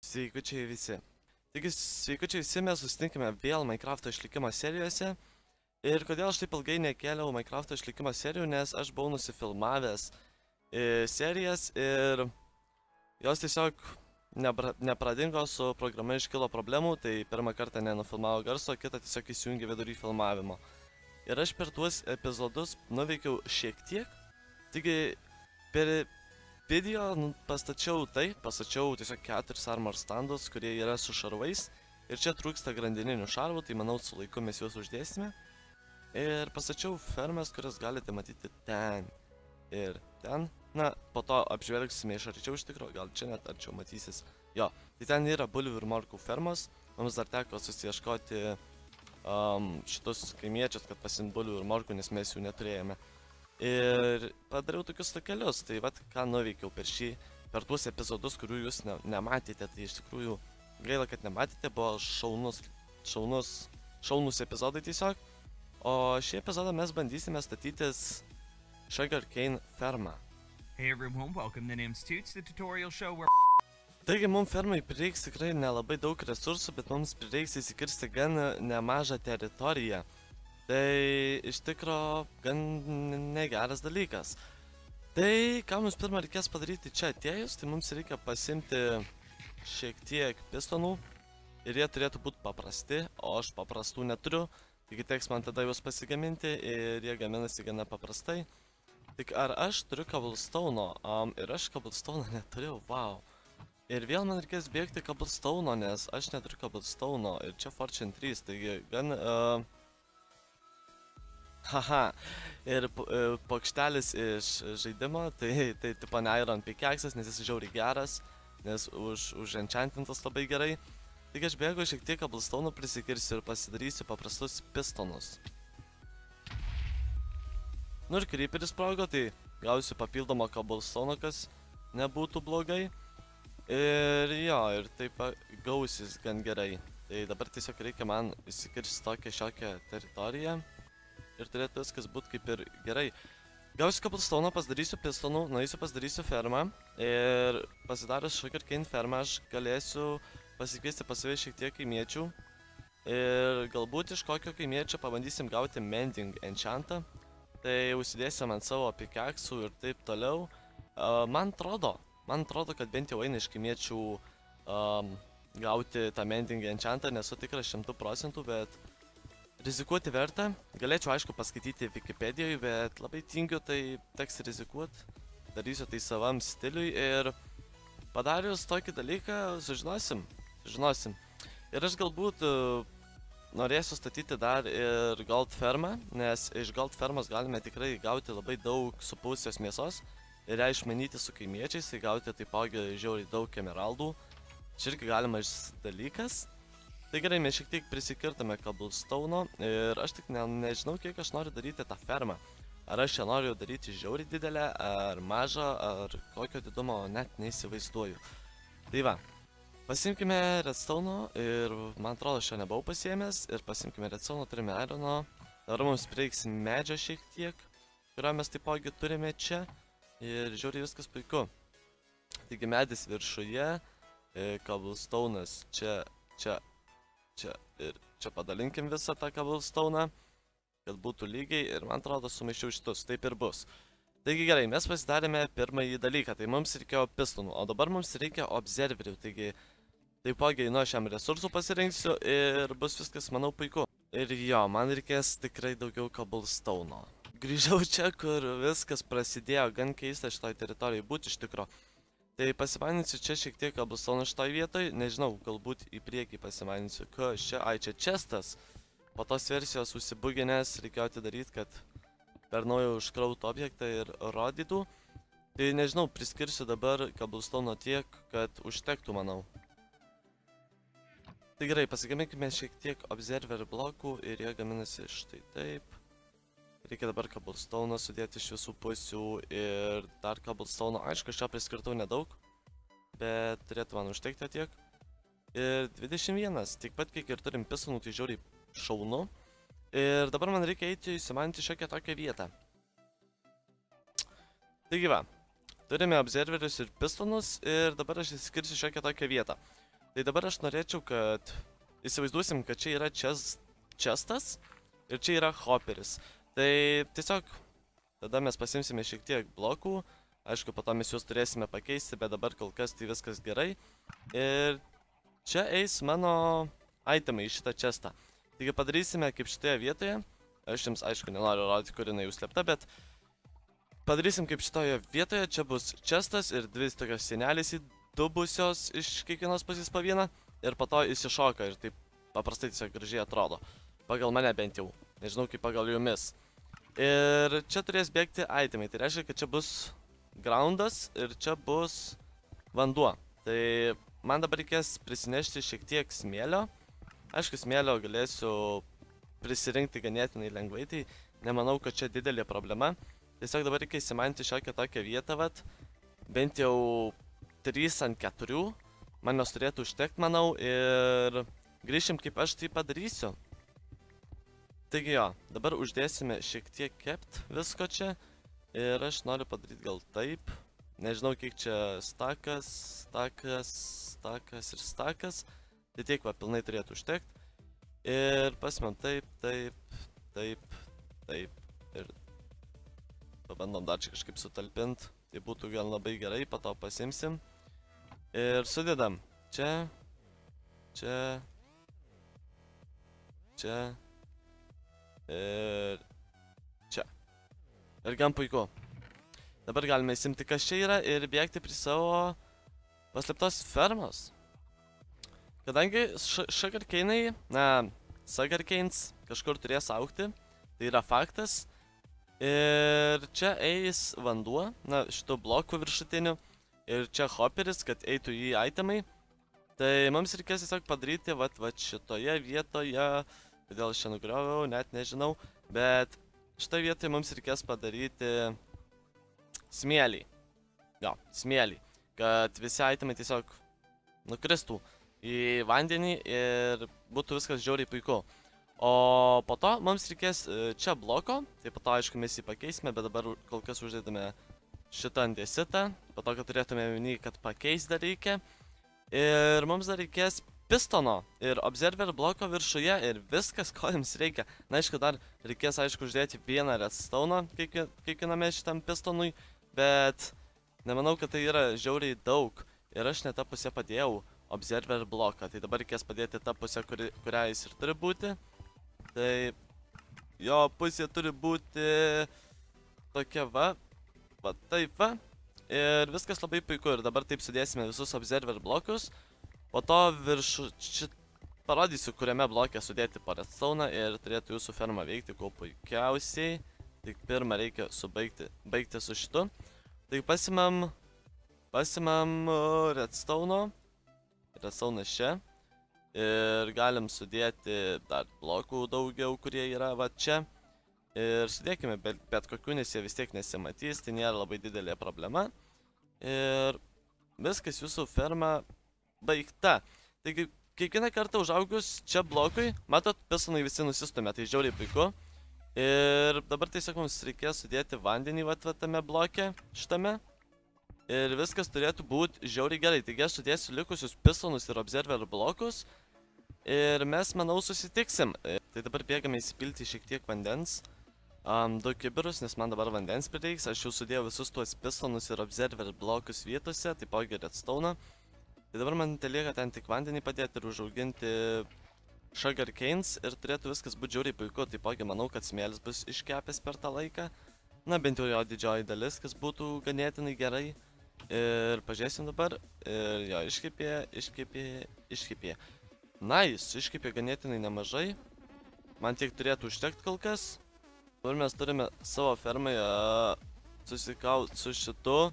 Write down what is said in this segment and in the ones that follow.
Sveikučiai visi. Taigi, sveikučiai visi, mes susitinkime vėl Minecrafto išlikimo serijose. Ir kodėl aš taip ilgai nekėliau Minecrafto išlikimo serijų, nes aš buvau nusifilmavęs serijas ir jos tiesiog nepradingo, su programa iškilo problemų, tai pirmą kartą nenufilmavo garso, kitą tiesiog įsijungė vidury filmavimo. Ir aš per tuos epizodus nuveikiau šiek tiek, taigi per video pastačiau tiesiog 4 armor standus, kurie yra su šarvais. Ir čia trūksta grandininių šarvų, tai manau su laiku mes juos uždėsime. Ir pastačiau fermas, kurias galite matyti ten ir ten. Na, po to apžvelgsime iš arčiau iš tikrųjų, gal čia net arčiau matysis. Jo, tai ten yra bulvių ir morkų fermos. Mums dar teko susiieškoti šitus kaimiečius, kad pasimt bulvių ir morkų, nes mes jų neturėjome. Ir padariau tokius takelius, tai vat ką nuveikiau per tuos epizodus, kurių jūs nematėte, tai iš tikrųjų gaila, kad nematėte, buvo šaunus epizodai tiesiog. O šį epizodą mes bandysime statytis Sugarcane fermą. Hey everyone, welcome. The name's Toots, the tutorial show where... Taigi mums fermai prireiks tikrai nelabai daug resursų, bet mums prireiks įsikirsti gan nemažą teritoriją. Tai iš tikro gan negeras dalykas. Tai ką mums pirmą reikės padaryti čia atėjus, tai mums reikia pasimti šiek tiek pistonų. Ir jie turėtų būti paprasti, o aš paprastų neturiu. Taigi teks man tada juos pasigaminti ir jie gaminasi gana paprastai. Tik ar aš turiu cobblestone'o? Ir aš cobblestone'o neturiu, wow. Ir vėl man reikės bėgti cobblestone'o, nes aš neturiu cobblestone'o. Ir čia Fortune 3, taigi gan... Haha. Ir paukštelis iš žaidimo, tai tipo ne Iron pickaxe'as, nes jis žiauriai geras. Nes uženchantintas labai gerai. Taigi aš bėgu šiek tiek cobblestone'ų prisikirsiu ir pasidarysiu paprastus pistonus. Nu ir creeperis sprogo, tai gausiu papildomą cobblestone'ą, kas nebūtų blogai. Ir jo, ir taip gausis gan gerai. Tai dabar tiesiog reikia man įsikirsti tokią šiokią teritoriją. Ir turėtų viskas būti kaip ir gerai. Gausiu cobblestone'ą, pasidarysiu pistonų, nueisiu pasidarysiu fermą. Ir pasidarius Sugarcane fermą aš galėsiu pasikviesti pas save šiek tiek kaimiečių. Ir galbūt iš kokio kaimiečio pabandysim gauti mending enchantą. Tai užsidėsim ant savo pickaxe'ų ir taip toliau. Man atrodo, kad bent jau eina iš kaimiečių gauti tą mending enchantą, nesu tikras 100%, bet rizikuoti verta. Galėčiau aišku paskaityti Wikipedijoje, bet labai tingiu, tai teks rizikuoti. Darysiu tai savam stiliui ir padarius tokį dalyką sužinosim. Ir aš galbūt norėsiu statyti dar ir gold fermą, nes iš gold fermos galime tikrai gauti labai daug supuvusios mėsos ir ją išmanyti su kaimiečiais, tai gauti taipogi žiauriai daug emeraldų. Čia irgi galimas dalykas. Tai gerai, mes šiek tiek prisikirtame cobblestone'o ir aš tik nežinau, kiek aš noriu daryti tą fermą. Ar aš ją noriu daryti žiauriai didelę, ar mažą, ar kokio didumo, net neįsivaizduoju. Tai va, pasimkime redstone'o ir man atrodo aš jo nebuvau pasiėmęs ir pasimkime redstone'o, turime iron'o. Dabar mums prireiks medžio šiek tiek, kurio mes taipogi turime čia ir žiauriai viskas puiku. Taigi medis viršuje, cobblestone'as čia ir čia padalinkim visą tą cobblestone'ą, kad būtų lygiai ir man atrodo sumaišiau šitus, taip ir bus. Taigi gerai, mes pasidarėme pirmąjį dalyką, tai mums reikėjo pistonų, o dabar mums reikia observerių, taigi taipogi nuo šiam resursų pasirinksiu ir bus viskas, manau, puiku. Ir jo, man reikės tikrai daugiau cobblestone'o. Grįžau čia, kur viskas prasidėjo, gan keista šitoj teritorijai būti iš tikro. Tai pasimaninsiu čia šiek tiek cobblestone'o šitoj vietoj, nežinau, galbūt į priekį pasimaninsiu, kas čia, ai čia chestas. Po tos versijos užsibuginės reikėjo atidaryti, kad per naują užkrautų objektą ir rodytų. Tai nežinau, priskirsiu dabar cobblestone'o tiek, kad užtektų, manau. Tai gerai, pasigaminkime šiek tiek observer blokų ir jie gaminasi štai taip. Reikia dabar cobblestone'o sudėti iš visų pusių ir dar cobblestone'o. Aišku, aš čia priskirtau nedaug, bet turėtų man užtekti tiek. Ir 21, tik pat kiek ir turim pistonų, tai žiauriai šaunu. Ir dabar man reikia eiti įsimaninti šiokią tokią vietą. Taigi va, turime observerius ir pistonus ir dabar aš įskirsiu šiokią tokią vietą. Tai dabar aš norėčiau, kad įsivaizduosim, kad čia yra chestas ir čia yra hopperis. Tai tiesiog tada mes pasimsime šiek tiek blokų. Aišku, po to mes juos turėsime pakeisti, bet dabar kol kas tai viskas gerai. Ir čia eis mano itemai į šitą chestą. Taigi padarysime kaip šitoje vietoje. Aš jums, aišku, nenoriu rodyti, kur jinai užslėpta, bet padarysim kaip šitoje vietoje. Čia bus chestas ir dvi tokios sienelės įdubusios iš kiekvienos pusės po vieną. Ir po to įsišoka ir taip paprastai tiesiog gražiai atrodo. Pagal mane bent jau. Nežinau, kaip pagal jumis. Ir čia turės bėgti itemai. Tai reiškia, kad čia bus groundas ir čia bus vanduo. Tai man dabar reikės prisinešti šiek tiek smėlio. Aišku, smėlio galėsiu prisirinkti ganėtinai lengvai, tai nemanau, kad čia didelė problema. Tiesiog dabar reikia įsimaninti šiokią tokią vietą, vat. Bent jau 3 ant 4. Man jos turėtų užtekti, manau, ir grįšim, kaip aš tai padarysiu. Taigi jo, dabar uždėsime šiek tiek kept visko čia. Ir aš noriu padaryti gal taip. Nežinau, kiek čia stakas ir stakas. Tai tiek va, pilnai turėtų užtekti. Ir pasimėm taip. Ir pabandom dar čia kažkaip sutalpinti. Tai būtų gal labai gerai, po to pasimsim. Ir sudedam čia. Ir čia. Ir gan puiku. Dabar galime įsimti, kas čia yra ir bėgti prie savo paslėptos fermos. Kadangi sugarcane'ai, sugarcanes kažkur turės augti, tai yra faktas. Ir čia eis vanduo, šitų blokų viršutinių. Ir čia hopperis, kad eitų į itemai. Tai mums reikės tiesiog padaryti vat šitoje vietoje. Kodėl aš čia nugrioviau, net nežinau. Bet šitoje vietoje mums reikės padaryti smėlį. Jo, smėlį. Kad visi itemai tiesiog nukristų į vandenį ir būtų viskas žiauriai puiku. O po to mums reikės čia bloko. Tai po to, aišku, mes jį pakeisime, bet dabar kol kas uždėdame šitą andesitą. Po to, kad turėtume minį, kad pakeis dar reikia. Ir mums dar reikės pistono ir observer bloko viršuje ir viskas, ko jums reikia. Na, aišku, dar reikės, aišku, uždėti vieną redstone kiekviename šitam pistonui, bet nemanau, kad tai yra žiauriai daug. Ir aš ne tą pusę padėjau observer bloką, tai dabar reikės padėti tą pusę, kurią jis ir turi būti. Tai jo pusė turi būti tokia va taip va. Ir viskas labai puiku ir dabar taip sudėsime visus observer blokus. Po to parodysiu, kuriame blokė sudėti po redstone ir turėtų jūsų ferma veikti kuo puikiausiai. Tik pirmą reikia baigti su šitu. Tai pasimam redstone. Redstone'as čia. Ir galim sudėti dar blokų daugiau, kurie yra va čia. Ir sudėkime bet kokių, nes jie vis tiek nesimatys, tai nėra labai didelė problema. Ir viskas jūsų ferma baigta. Taigi, kiekvieną kartą užaugus čia blokui, matot, pistonai visi nusistumė, tai žiauriai puiku. Ir dabar tiesiog mums reikės sudėti vandenį tame bloke, šitame. Ir viskas turėtų būti žiauriai gerai. Taigi aš sudėsiu likusius pistonus ir observer blokus. Ir mes, manau, susitiksim. Tai dabar bėgame įsipilti šiek tiek vandens. 2 kibirus, nes man dabar vandens prireiks. Aš jau sudėjau visus tuos pistonus ir observer blokus vietose, taipogi redstone. Tai dabar man lieka ten tik vandenį padėti ir užauginti sugarcanes ir turėtų viskas būti žiauriai puiku. Taipogi manau, kad smėlis bus iškepęs per tą laiką. Na, bent jau jo didžioji dalis, kas būtų ganėtinai gerai. Ir pažiūrėsim dabar. Ir jo, iškepė. Nice, iškepė ganėtinai nemažai. Man tiek turėtų užtekti kol kas. Dabar mes turime savo fermoje susikauti su šitu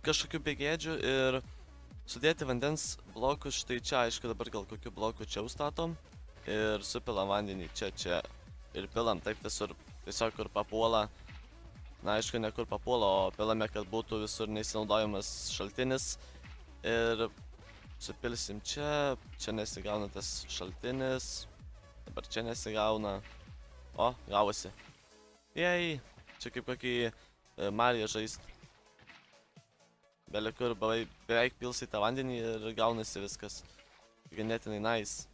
kažkokiu bėgėdžiu ir sudėti vandens blokus štai čia. Aišku, dabar gal kokiu bloku čia užstatom. Ir supilam vandenį čia. Ir pilam taip visur, tiesiog kur papuola. Na, aišku, ne kur papuola, o pilame, kad būtų visur neįsinaudojamas šaltinis. Ir supilsim čia. Čia nesigauna tas šaltinis. Dabar čia nesigauna. O, gavosi. Jei, čia kaip kokį Mariją žaist. belekur beveik pilsi tą vandenį ir gaunasi viskas. Ganėtinai nice.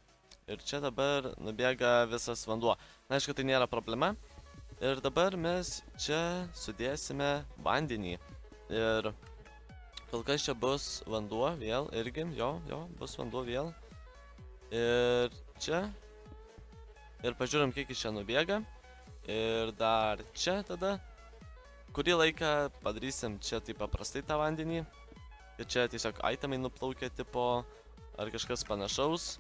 Ir čia dabar nubėga visas vanduo. Na, aišku, tai nėra problema. Ir dabar mes čia sudėsime vandenį. Ir kol kas čia bus vanduo vėl irgi, jo, bus vanduo vėl. Ir čia. Ir pažiūrim, kiek iš čia nubėga. Ir dar čia tada. Kurį laiką padarysim čia taip paprastai tą vandenį. Ir čia tiesiog itemai nuplaukia tipo ar kažkas panašaus.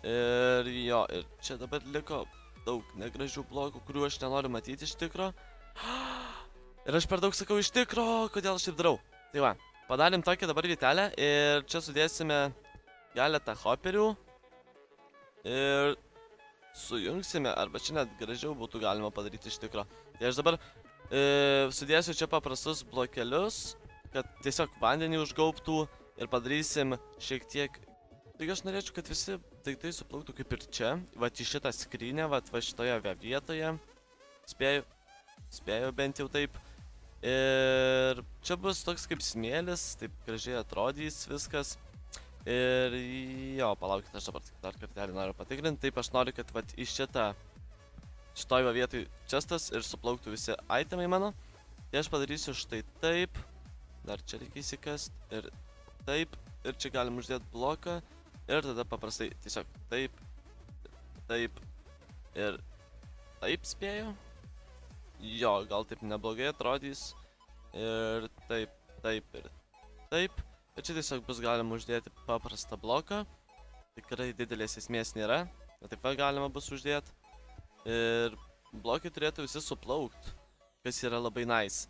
Ir jo, ir čia dabar liko daug negražių blokų, kurių aš nenoriu matyti iš tikro. Ir aš per daug sakau iš tikro, kodėl aš taip darau. Tai va, padarėm tokią dabar vietelę ir čia sudėsime keletą hoperių. Ir sujungsime, arba čia net gražiau būtų galima padaryti iš tikro. Tai aš dabar sudėsiu čia paprastus blokelius, kad tiesiog vandenį užgaubtų ir padarysim šiek tiek. Taigi aš norėčiau, kad visi daiktai suplauktų kaip ir čia, va į šitą skrynę, va šitoje vietoje. Spėjau bent jau taip. Ir čia bus toks kaip smėlis, taip gražiai atrodys viskas. Ir jo, palaukite, aš dabar dar kartelį noriu patikrinti. Taip, aš noriu, kad va į šitoj vietoj čestas ir suplauktų visi itemai mano. Tai aš padarysiu štai taip. Dar čia reikia įsikast. Ir taip. Ir čia galim uždėti bloką. Ir tada paprastai tiesiog taip. Taip. Ir taip spėjau. Jo, gal taip neblogai atrodys. Ir taip. Taip ir taip. Ir čia tiesiog bus galima uždėti paprastą bloką. Tikrai didelės esmės nėra. Taip pat galima bus uždėti. Ir blokai turėtų visi suplaukt, kas yra labai nice.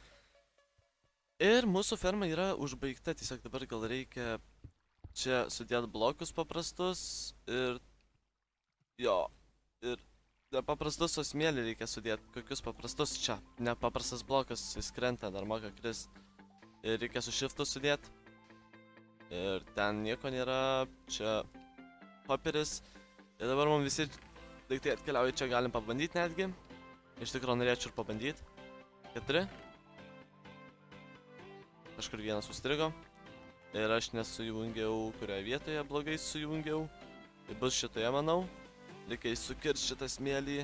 Ir mūsų ferma yra užbaigta, tiesiog dabar gal reikia čia sudėti blokus paprastus. Ir jo, ir paprastus o smėlį reikia sudėti, kokius paprastus čia. Ne paprastas blokas, jis krenta, dar moka krist. Ir reikia su shiftu sudėti. Ir ten nieko nėra, čia hoperis. Ir dabar mums visi daiktai atkeliauja čia, galim pabandyti netgi. Iš tikrųjų norėčiau ir pabandyti. 4. Kažkur vienas sustrigo. Ir aš nesujungiau, kurioje vietoje blogai sujungiau. Tai bus šitoje, manau. Reikia įsukirti šitą smėlį.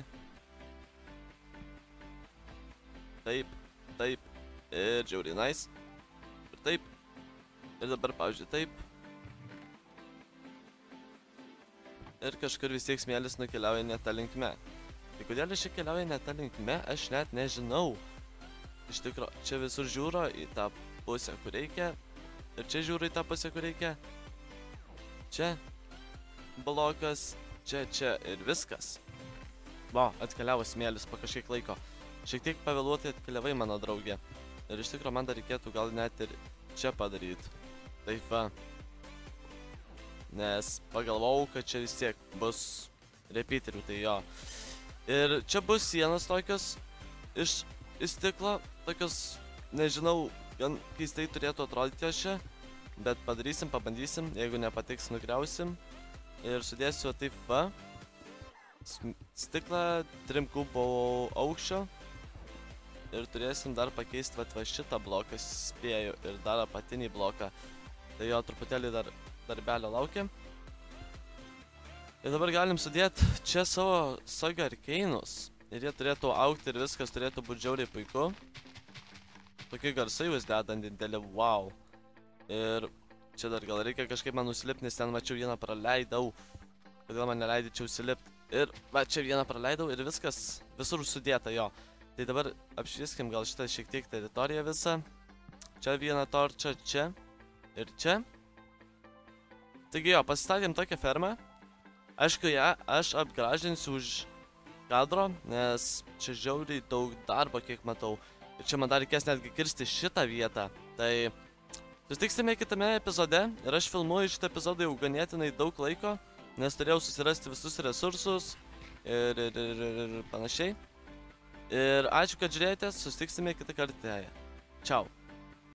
Taip, taip. Ir žiauriai nice. Ir taip. Ir dabar, pavyzdžiui, taip. Ir kažkur vis tiek smėlis nukeliauja ne tą linkme. Tai kodėl aš čia keliauja ne tą linkme, aš net nežinau. Iš tikro, čia visur žiūro į tą pusę, kur reikia. Ir čia žiūro į tą pusę, kur reikia. Čia blokas, čia ir viskas. Va, atkeliavo smėlis po kažkiek laiko. Šiek tiek pavėluotai atkeliavai, mano draugė. Ir iš tikro, man dar reikėtų gal net ir čia padaryti. Taip va. Nes pagalvojau, kad čia vis tiek bus repeaterių, tai jo. Ir čia bus sienos tokios iš stiklo, tokios, nežinau, gan keistai turėtų atrodyti jos čia. Bet padarysim, pabandysim, jeigu nepatiks, nugriausim. Ir sudėsiu taip va. Stiklą 3 kubų aukščio. Ir turėsim dar pakeisti va šitą bloką, spėju, ir dar apatinį bloką. Tai jo truputėlį dar darbelio laukia. Ir dabar galim sudėti čia savo Saga Arcanus. Ir jie turėtų aukti ir viskas turėtų būti žiauriai puiku. Tokie garsai jūs dedant didelį, wow. Ir čia dar gal reikia kažkaip man nusilipti, nes ten mačiau vieną praleidau. Kodėl man neleidai čia užsilipti. Ir va čia vieną praleidau ir viskas visur sudėta jo. Tai dabar apšvieskim gal šitą šiek tiek teritoriją visą. Čia vieną torčą, čia ir čia. Taigi jo, pasistatėm tokią fermą. Aišku, ją aš apgražinsiu už kadro, nes čia žiauriai daug darbo, kiek matau. Ir čia man dar reikės netgi kirsti šitą vietą. Tai susitiksime kitame epizode. Ir aš filmuoju šitą epizodą jau ganėtinai daug laiko, nes turėjau susirasti visus resursus ir panašiai. Ir ačiū, kad žiūrėjote, susitiksime kitą kartą. Čiau.